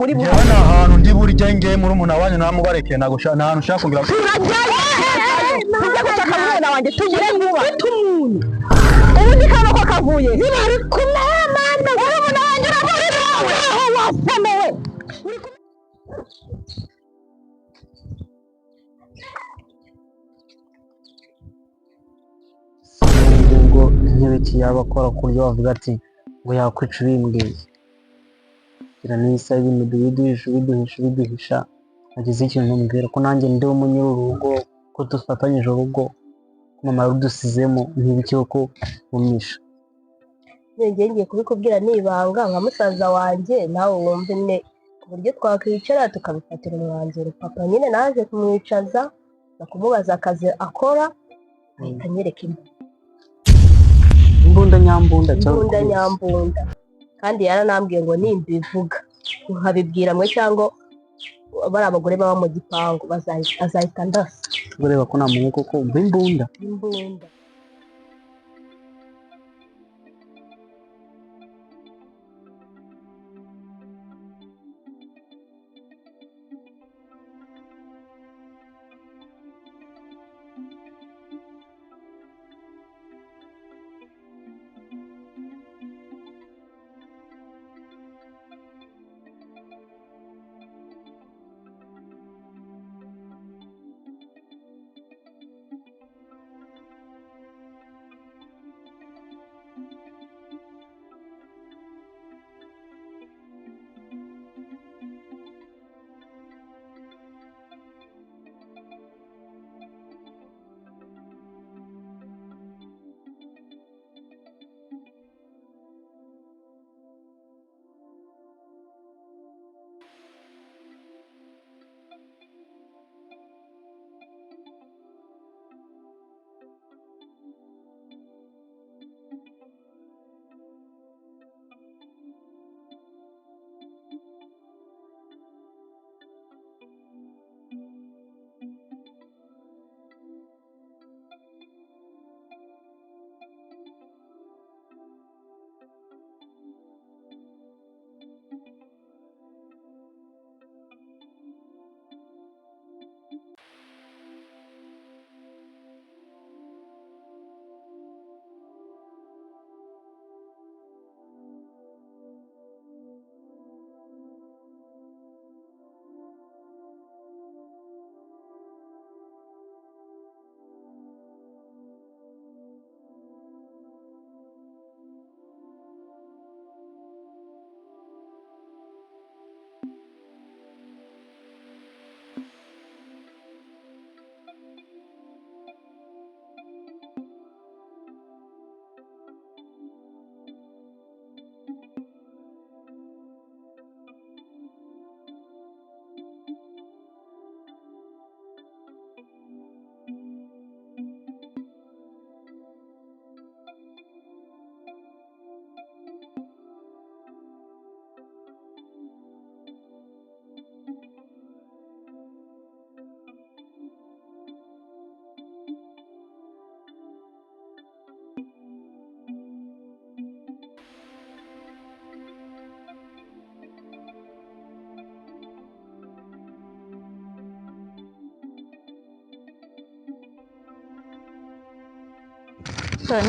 muri buhari njyewe nta hantu ndi burya ngiye muri umuntu wanyu namubareke nta hantu ushaka kugira tujya gushaka umwana wanjye tugire vuba umuntu ubundi kano ko kavuye bari kumwe mana urabona wanjye urabona nawe aho wasamewe ubwo intebe yaba akora ku buryo bavuga ati ngo yakwica ubimbwiye iranisa ibintu biduhisha ageze ikintu mbwira ko nanjye ndi umunyururugo ko dufatanyije urugo mama yarudusizemo ntibiki ko bumisha ngiye kubikubwira nibanga nka musaza wanjye nawe wumve ne ku buryo twakwicara tukabifatira umwanzuro papa nyine naje kumwicaza nakumubaza akazi akora ahita anyereka imbunda nyambunda kandi yaranambwiye ngo nimbivuga nkabibwira mwe cyangwa bari abagore baba mu gipangu azahita ndasa ureba ko namuye koko imbunda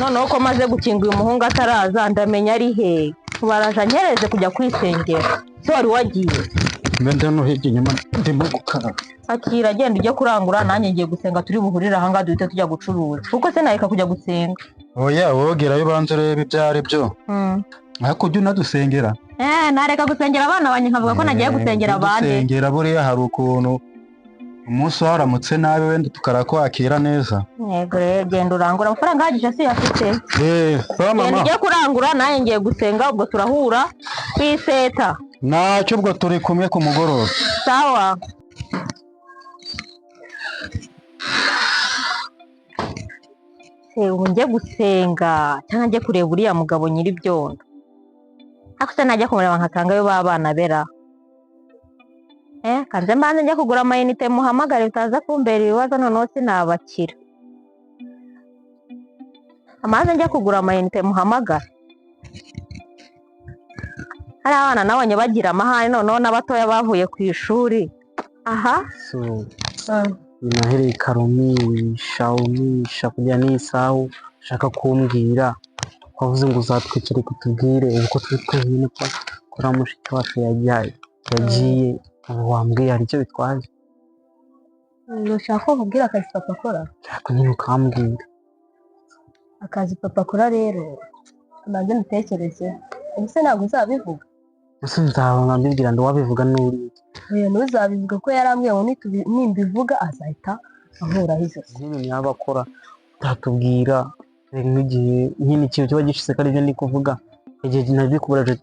noneho ko maze gukinga uyu muhungu ataraza ndamenya ari he baraje nkereze kujya kwisengera se wari wagiye mbende no hirya inyuma ndimo gukaraba akira agenda ujye kurangura nanjye ngiye gusenga turi buhurire aha ngaha duhite tujya gucuruza kuko se naheka kujya gusenga oya wogerayo banze urebe ibyo ari byo ariko ujya unadusengera nareka gusengera abana banjye nkavuga ko nagiye gusengera abandi gusengera buriya hari ukuntu umunsi waramutse nabi wenda tukarakwakira neza yego rero genda urangura amafaranga ahagije si afite sawa mama ujye kurangura nanjye ngiye gusenga ubwo turahura ku iseta ntacyo ubwo turi kumwe ku mugoroba sawa ubu njye gusenga cyangwa njye kureba uriya mugabo nyir'ibyondo ariko se najya kumureba nkasangayo b'abana bera kanze mbanze njya kugura amayinite muhamagare bitaza kumbera ibibazo noneho sinabakira amaze njya kugura amayinite muhamagare hari abana nabonye bagira amahane noneho n'abatoya bavuye ku ishuri. Aha so nahereye karumisha umisha kugira n'isahu ushaka kumbwira wavuze ngo uzatwicare kutubwire uko turi twenyine ko kuri mushiki wacu yagiye ubu wambwiye hari icyo bitwaje ushaka ko nkubwira akazi papa akora? ariko nyine ukambwira Akazi papa akora rero maze mbitekereze, ese ntabwo uzabivuga? ese nzaba mbibwira ndi wabivuga n'uri ntuzabivuga ko yarambwiye ngo nimbivuga azahita ankuraho ijosi. nk'ibintu yaba akora utatubwira nk'igihe nyine ikintu kiba gishize ko aribyo ndi kuvuga igihe nabikuburaje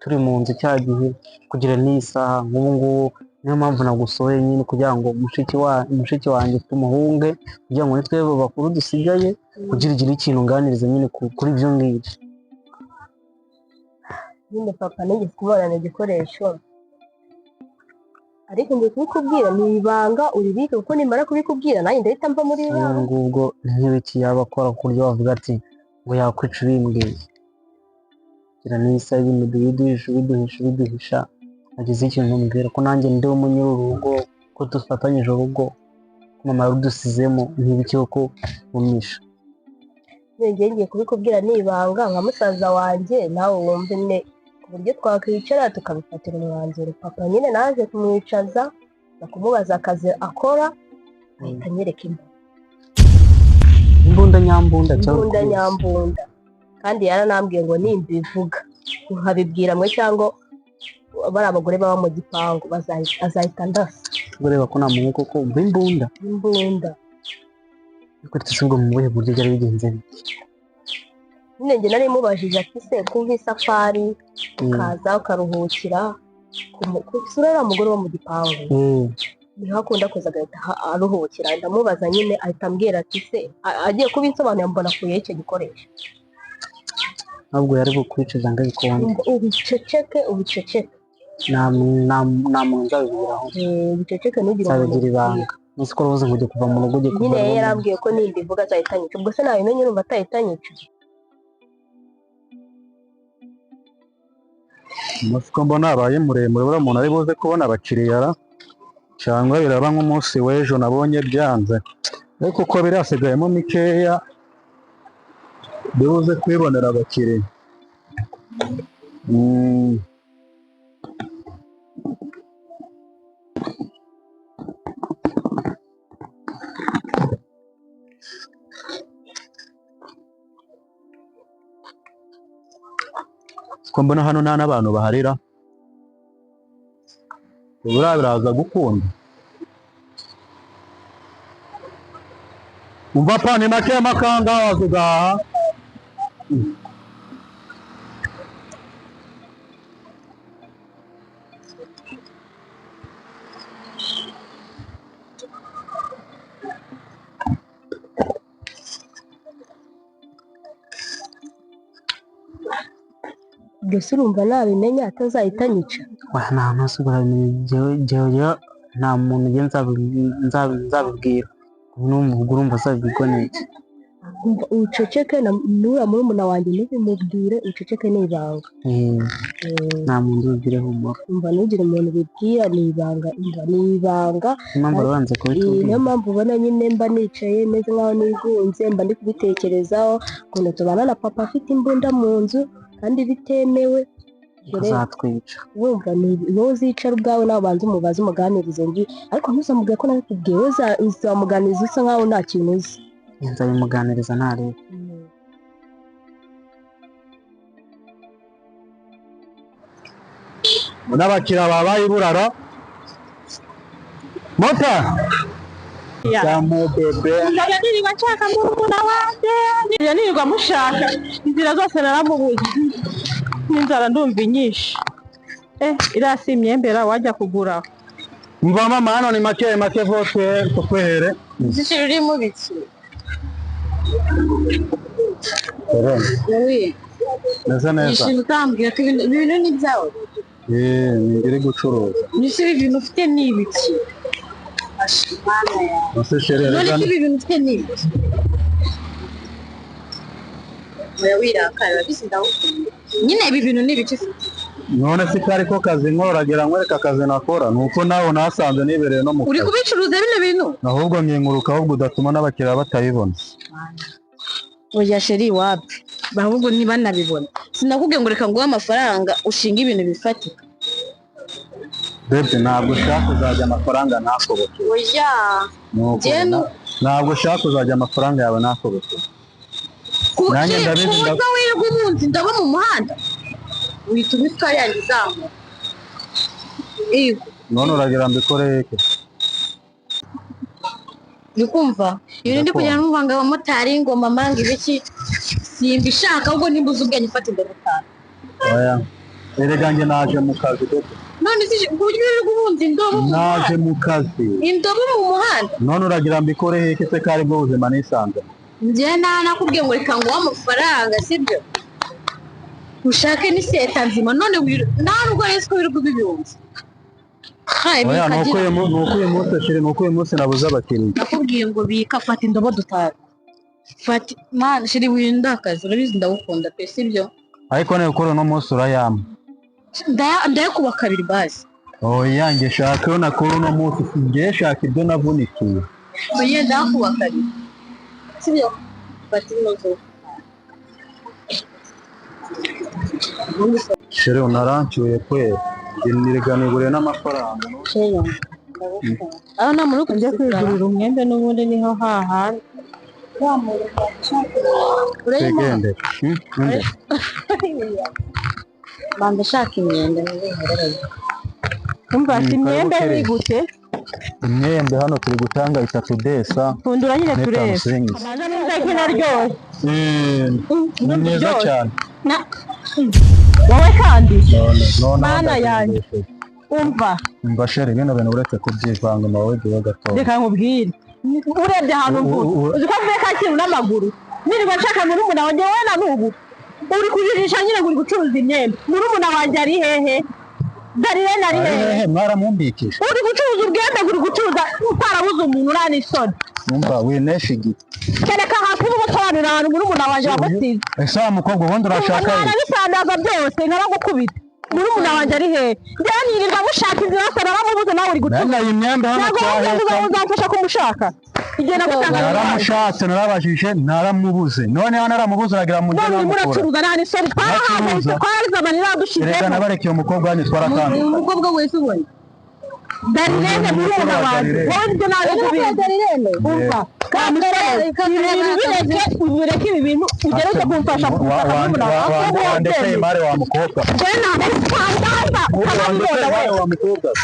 turi mu nzu cya gihe kugira n'isaha nk'ubu ngubu niyo mpamvu nagusohoye nyine kugira ngo mushiki wanjye tumuhunge kugira ngo nitwe bakuru dusigaye kugira igire ikintu nganiriza nyine kuri ibyo ngibyo. Nyine papa nigeze kumubonana igikoresho ariko ngiye kubikubwira ni ibanga uribike kuko nimara kubikubwira nanjye ndahita mva muri ibanga. Ngubwo nk'ibiki yaba akora ku buryo bavuga ati ngo yakwica ubimbwiye kugira n'isaha ibintu biduhisha agize ikintu mbwira ko nanjye ndi umunyurugo ko dufatanyije urugo ko mama yarudusizemo ntibiki ko umisha. Ngiye kubikubwira ni ibanga nka musaza wanjye nawe wumve ne ku buryo twakwicara tukabifatira umwanzuro. Papa nyine naje kumwicaza nakumubaza akazi akora ahita anyereka imbunda nyambunda kandi yaranambwiye ngo nimbivuga nkabibwira mwe cyangwa bari abagore baba mu gipangu azahita ndasa. ureba ko nta muntu koko umva imbunda ariko tuzubwo mu buhe buryo byari bigenze bite? nyine njye nari mubajije ati se kuva isafari ukaza ukaruhukira uriya mugore wo mu gipangu niho akunda kuza agahita aruhukira. ndamubaza nyine ahita ambwira ati se agiye kubinsobanurira mbona akuyeho icyo gikoresho. ntabwo yari bukwicuza ngo abikunda ubiceceke nta muntu nzabibwiraho ubiceceke ntugire nzabigira ibanga nzi ko urubuze ngo ujye kuva mu rugo ugiye kuva nyine yari yarambwiye ko nimbivuga azahita anyica. ubwo se nabimenye urumva atahita anyica? Umusiko mbona abaye muremure buriya umuntu ari buze kubona abakiriya cyangwa biraba nk'umunsi w'ejo nabonye byanze ariko uko biri hasigayemo mikeya bibuze kwibonera abakiriya. ko mbona hano nta n'abantu baharira buriya biraza gukunda. umva pa ni make makanga wazugaha byose urumva nabimenya atazahita anyica? nta ntasi urabimenya nta muntu ugiye nzabibwira n'umuvugo urumva azabibwirwa n'iki? uceceke n'uriya murumuna wanjye ntubimubwire uceceke ni ibanga. nta muntu ubibwire humura umva ntugire umuntu ubibwira ni ibanga impamvu urabanza kubitubwira niyo mpamvu ubona nyine mba nicaye meze nkaho nigunze mba ndi kubitekerezaho ukuntu tubana na papa afite imbunda mu nzu kandi bitemewe uzatwica wumva niwe uzicara ubwawe nawe ubanza umubaze umuganirize ariko ntuzamubwire ko nabikubwiye wowe uzamuganiriza usa nkaho nta kintu uzi. nzabimuganiriza ntarebe n'abakiriya babaye iburara mota mudebere nzajya nirirwa nshaka murumuna wanjye nzajya nirirwa mushaka inzira zose naramubuze n'inzara ndumva inyinshi. iriya si imyembera wajya kugura? mva mama hano ni make vote tukwehere zisi rurimo biki neza yishimye utambwira ko ibintu ni ibyawe ngiri gucuruza nisi ibi bintu ufite ni ibiki? none ko ibi bintu ufite ni ibiki? oya wirakara bisi ndawukunda nyine ibi bintu ni ibiki ufite? none se kari ko kazi nkoragira nkwereka akazi nakora nuko nawe nasanze nibereye no mu uri kazi kubicuruza bino bintu ahubwo nkinguruka ahubwo udatuma n'abakiriya batabibona oya sheri wapi ahubwo ntibanabibona sinakubwiye ngo reka nguhe amafaranga ushinga ibintu bifatika bebe ntabwo ushaka kuzajya amafaranga ntakoboke oya ntabwo ushaka kuzajya amafaranga yawe ntakoboke nanjye ndabizi kuza wirirwa umunsi ndaba mu muhanda uhita ubitwa yanjye izamuka yego none uragira mbikoreye iki uri kumva iyo ndi kujya n'umuvanga abamotari ngo mamanga ibiki simba ishaka ahubwo nimba uzi ubwenge ufata imbere cyane oya erega njye naje mu kazi bebe none si kuburyo wirirwa umunsi indobo mu muhanda naje mu kazi indobo mu muhanda none uragira mbikoreye iki se kari bwo buzima nisanze njye nakubwiye ngo reka nguhe amafaranga sibyo ushake n'iseta nzima none nta nubwo rero ko wirirwa ubibunze oya nuko uyu munsi shiri nuko uyu munsi nabuze abakiriya nakubwiye ngo bika fata indobo dutari fata mana shiri windakaza urabizi ndagukunda pe sibyo ariko nawe ukora uno munsi urayama ndayakuba kabiri basi oya njye shaka iyo nakora uno munsi njye shaka ibyo navunikiye oya ndayakuba kabiri sibyo fata indobo shiri unarancyuye kwera niriganiguriye n'amafaranga aho nta muntu ujya kwigurira umwembe n'ubundi niho hahandi twigende banda shaka imyenda ntibiherereye umva ati imyembe ni gute imyembe hano turi gutanga 3 desa fundura nyine turebe abanza neza ko inaryoshye ni neza cyane wowe kandi none mana yanjye umva sheri bino bintu uretse kubyivanga nawe gihe gato reka nkubwire urebye ahantu uzi ko mvuye Kacyiru n'amaguru nirirwa nshaka muri umuntu wanjye wowe na n'ubu uri kujijisha nyine ngo uri gucuruza imyembe muri umuntu wanjye ari hehe Darirene ari hehe mwaramumbikisha uri gucuruza ubwembe uri gucuruza utarabuze umuntu urana isoni umva winesha igiti kereka hasi n'umusobanurira ahantu muri umuntu wanjye wamusize ese wa mukobwa ubundi urashaka ye bisandaza byose nkabagukubita muri umuntu wanjye ari hehe njyewe nirirwa mushaka inzira yose naramubuze nawe uri gucuruza nanaye imyembe hano cyahetse uzamfasha kumushaka igihe nagusanga naramushatse narabajije naramubuze none hano naramubuze uragira mu njye namukura muracuruza nani sori twaraza amanira dushize reka nabarekeye umukobwa wanyu twarakanda umukobwa wese ubonye Darirene muri umuntu wanjye wowe ibyo naje kubizi umva ureke ibi bintu ugeretse kumfasha wandekeye imari wa mukobwa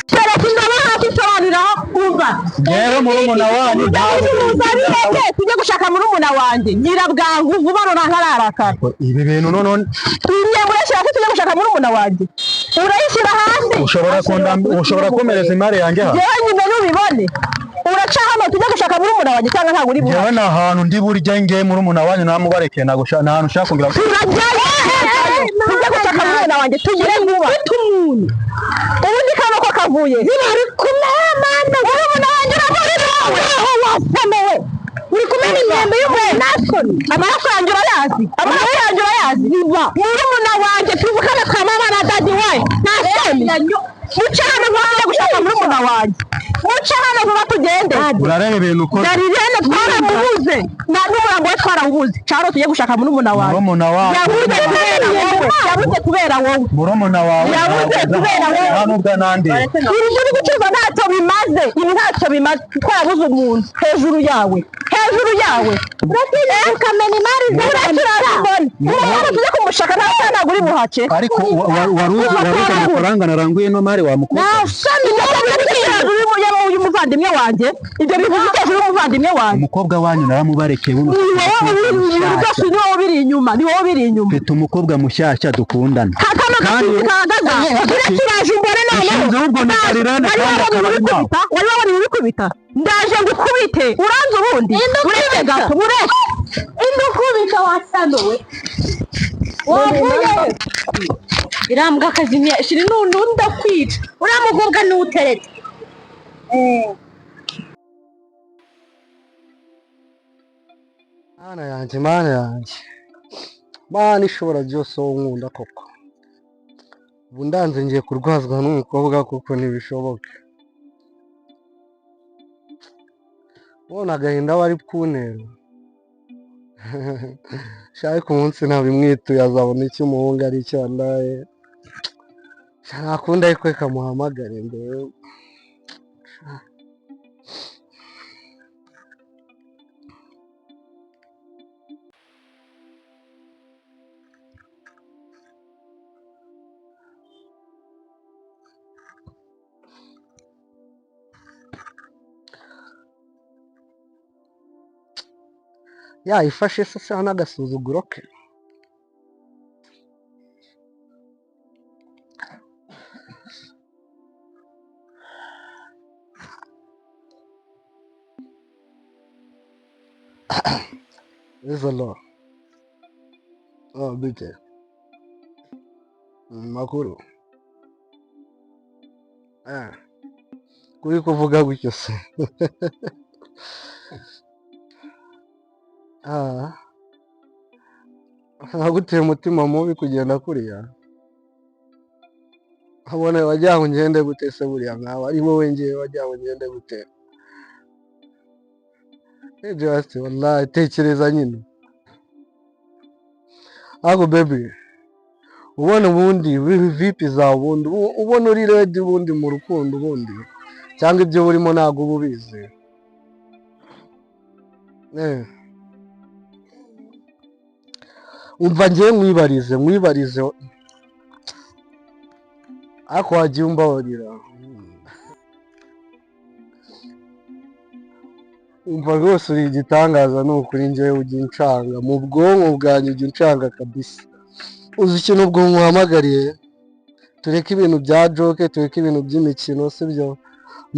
kereka indobo hasi isobanurira umva rero muri umuntu wanyu tujye gushaka muri umuntu wanjye nyirabwangu vuba none ntararakara ibi bintu none ingengo urashyira ko tujye gushaka muri umuntu wanjye urayishyira hasi ushobora komereza imari yanjye hano yewe nyine ntubibone uraca hano tujye gushaka muri umuntu wanjye cyangwa ntabwo uri buhari yewe ni ahantu ndi burya ngiye muri umuntu wanyu namubarekeye nta hantu ushaka kugira ngo tujye gushaka muri umuntu wanjye tugire vuba ubundi kano ko kavuye bari kumemana muri umuntu wanjye urabona nawe wasamewe uri kumena imyembe y'umuntu nasoni amaraso yanjye urayazi biva muri umuntu wanjye tuvukane kwa mama na dadi we nasoni muce hano vuba tujye gushaka muri umuntu wanjye muce hano vuba tugende urareba ibintu ukora Darirene twaramubuze n'umurambo we twarawubuze caro tujye gushaka muri umuntu wawe yabuze kubera wowe muri umuntu wawe yabuze kubera wowe hano ubwa nandi ibi uri gucuruza ntacyo bimaze ibi ntacyo bimaze twarabuze umuntu hejuru yawe ukamena imari zawe tujye kumushaka ntabwo uri buhace ariko waruzi amafaranga naranguye no mari wa mukobwa uyu muvandimwe wanjye ibyo bivuze hejuru y'umuvandimwe wanjye umukobwa wanyu naramubarekeye ni wowe biri inyuma mfite umukobwa mushyashya dukundana kandi kiraje imbere noneho wari wabona ibikubita ndaje ngukubite uranze ubundi ureke gato indukubita wasanuwe wavuye irambwa akazimya shiri nundi ndakwica uriya mukobwa n'uteretse mana yanjye mana ishobora byose wowe nkunda koko ubu ndanze ngiye kurwazwa n'umukobwa kuko ntibishoboka. ubona agahinda aba ari kuntera. shaka ku munsi ntabimwituye azabona icyo umuhungu ari cyo andaye. ntakunda ariko reka muhamagare mbere. yayifashe se asa n'agasuzuguro ke. Izolo. Bite. Makuru. Kuri kuvuga gutyo se. Naguteye umutima mubi kugenda kuriya. Abone wajya ngo ngende gute se buriya nkawe ari wowe ngiye wajya ngo ngende gute. Just wallahi tekereza nyine. Ako baby. Ubona ubundi vipi za ubundi ubona uri ready ubundi mu rukundo ubundi cyangwa ibyo burimo ntago ububizi. Umva ngiye mwibarize ako wagiye umbabarira. Umva rwose uri igitangaza ni ukuri njyewe ujya uncanga mu bwonko bwanjye ujya uncanga kabisa. Uzi ikintu ubwo nkuhamagariye tureke ibintu bya joke tureke ibintu by'imikino sibyo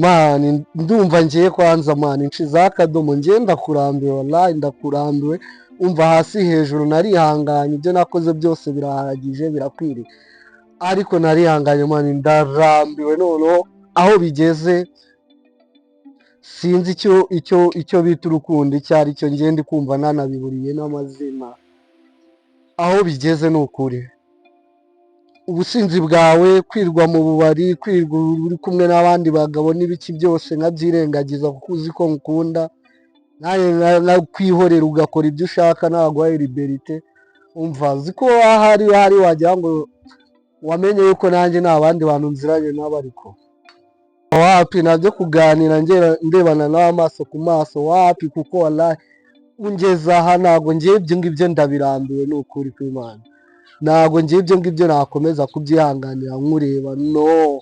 mani ndumva ngiye kwanza mani nshize akadomo ngiye ndakurambiwe wallahi ndakurambiwe. Umva hasi hejuru narihanganye ibyo nakoze byose birahagije birakwiriye ariko narihanganye mani ndarambiwe noneho aho bigeze sinzi icyo bita urukundo icyo ari cyo ngende kumva nanabiburiye n'amazina. Aho bigeze ni ukuri ubusinzi bwawe kwirwa mu bubari kwirwa uri kumwe n'abandi bagabo n'ibiki byose nkabyirengagiza kuko uzi ko nkukunda nawe kwihorera ugakora ibyo ushaka ntaguhaye liberite. Umva uzi ko ahari wagira ngo wamenye yuko nanjye nta bandi bantu nziranye nabo ariko wapi nabyo kuganira ndebana nawe amaso ku maso wapi kuko wallahi ungeze aha ntago ngiye ibyo ngibyo ndabirambiwe ni ukuri kw'Imana. Ntago ngiye ibyo ngibyo nakomeza kubyihanganira nkureba no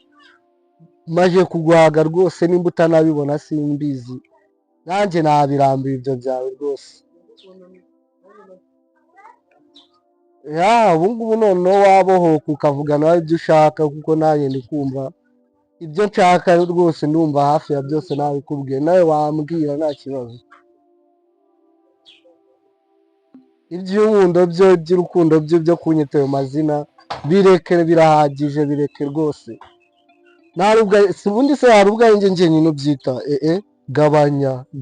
maje kugwaga rwose nimba utanabibona simbizi nanjye nabirambiwe ibyo byawe rwose. ubu ngubu noneho wabohoka ukavuga nawe ibyo ushaka kuko nanjye ndi kumva ibyo nshaka rwose ndumva hafi ya byose nabikubwiye nawe wambwira nta kibazo. Iby'urukundo byo kunyita ayo mazina bireke birahagije bireke rwose. Ubundi se hari ubwanjye njyenyine ubyita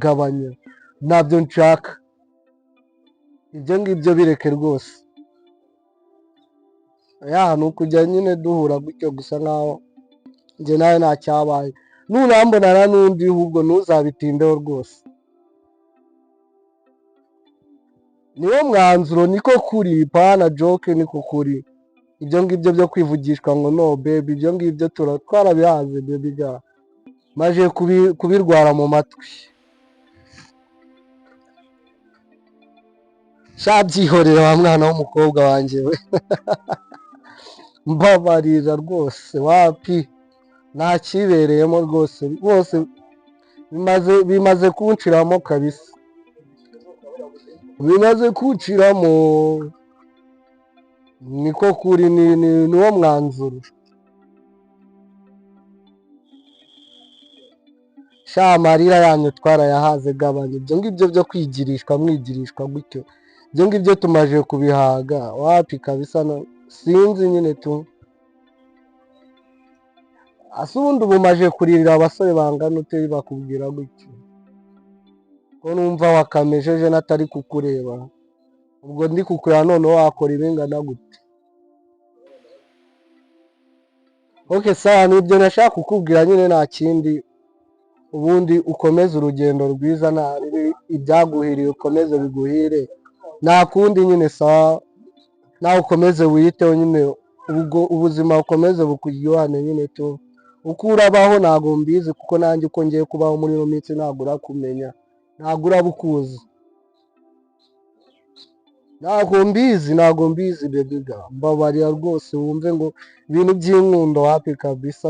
gabanya ntabyo nshaka ibyo ngibyo bireke rwose. ni ukujya nyine duhura gutyo gusa nkaho njye nawe nta cyabaye nunambonana n'undi ahubwo ntuzabitindeho rwose. Niwo mwanzuro niko kuri pana joke niko kuri. Ibyo ngibyo byo kwivugishwa ngo no baby ibyo ngibyo twarabihaze baby ga maje kubirwara mu matwi. Shabyihorera wa mwana w'umukobwa wanjye we. Mbabarira rwose wapi nta kibereyemo rwose bimaze kunshiramo kabisa bimaze kunciramo niko kuri niwo mwanzuro. Amarira yanyu twarayahaze gabanya ibyo ngibyo byo mwigirishwa gutyo ibyo ngibyo tumaje kubihaga wapi kabisa sinzi nyine tu. Ubundi ubu maje kuririra abasore bangana ute bakubwira gutyo ko numva wakamejeje natari kukureba ubwo ndi kukureba noneho wakora ibingana gute. oke sawa nibyo nashaka kukubwira nyine nta kindi ubundi ukomeze urugendo rwiza nta ibyaguhiriye ukomeze biguhire nta kundi nyine sawa nawe ukomeze wiyiteho nyine ubuzima bukomeze bukuryohane nyine tu uko urabaho ntabwo mbizi kuko nanjye uko ngiye kubaho muri ino minsi ntabwo urakumenya ntabwo urabukuzi ntabwo mbizi bebiga mbabarira rwose wumve ngo ibintu by'inkundo hapi kabisa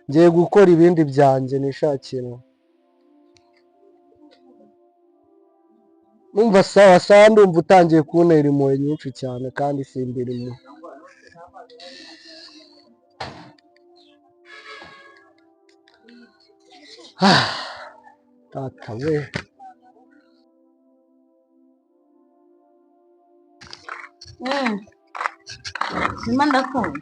ngiye gukora ibindi byanjye nishakira numva sawa ndumva utangiye kuntera impuhwe nyinshi cyane kandi simbirimo tata we Nyuma ndakumva.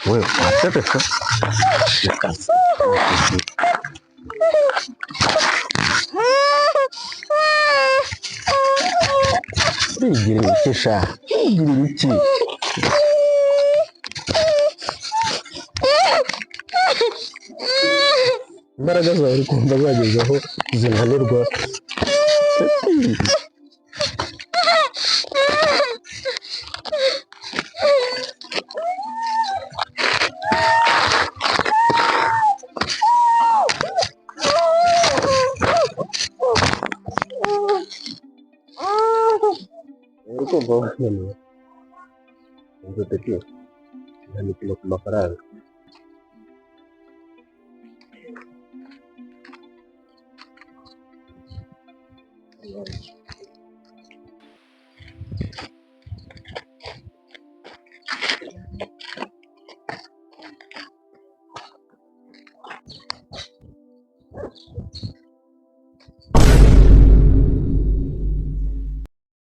we wacecetse urigira ibiki sha urigira ibiki imbaraga zawe uri kumva zageze aho zinanirwa uri kumva wananiwe umva peti nta mikino ku mafaranga